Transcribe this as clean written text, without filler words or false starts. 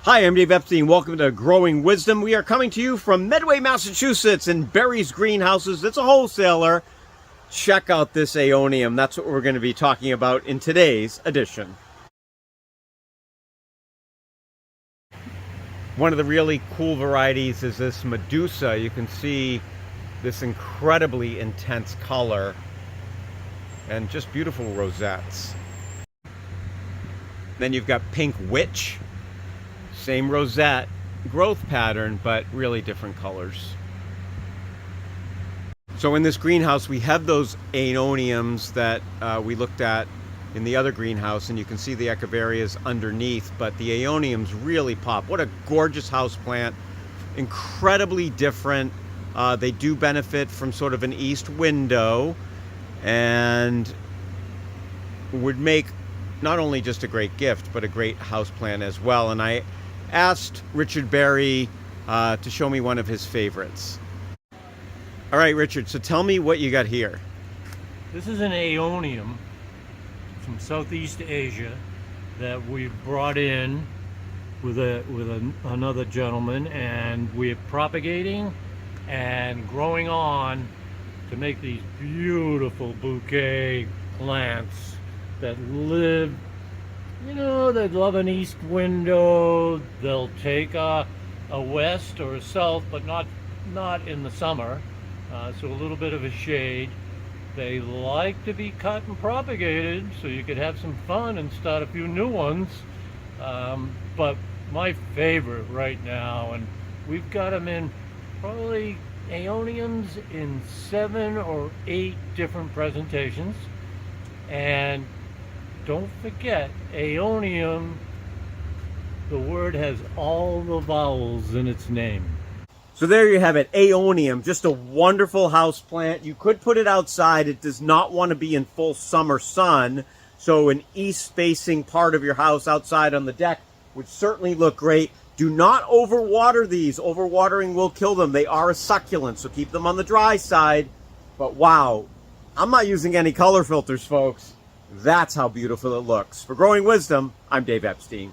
Hi, I'm Dave Epstein. Welcome to Growing Wisdom. We are coming to you from Medway, Massachusetts in Berry's Greenhouses. It's a wholesaler. Check out this Aeonium. That's what we're going to be talking about in today's edition. One of the really cool varieties is this Medusa. You can see this incredibly intense color and just beautiful rosettes. Then you've got Pink Witch. Same rosette growth pattern, but really different colors. So in this greenhouse, we have those Aeoniums that we looked at in the other greenhouse, and you can see the echeverias underneath, but the Aeoniums really pop. What a gorgeous house plant. Incredibly different. They do benefit from sort of an east window and would make not only just a great gift, but a great house plant as well. And I asked Richard Berry to show me one of his favorites. All right, Richard, so tell me what you got here. This is an Aeonium from Southeast Asia that we brought in with another gentleman, and we're propagating and growing on to make these beautiful bouquet plants that live, you know, they love an east window. They'll take a west or a south, but not in the summer. So a little bit of a shade. They like to be cut and propagated, so you could have some fun and start a few new ones. But my favorite right now, and we've got them in probably Aeoniums in 7 or 8 different presentations. And don't forget, Aeonium, the word has all the vowels in its name. So there you have it, Aeonium, just a wonderful house plant. You could put it outside. It does not want to be in full summer sun, so an east-facing part of your house outside on the deck would certainly look great. Do not overwater these. Overwatering will kill them. They are a succulent, so keep them on the dry side. But wow, I'm not using any color filters, folks. That's how beautiful it looks. For Growing Wisdom, I'm Dave Epstein.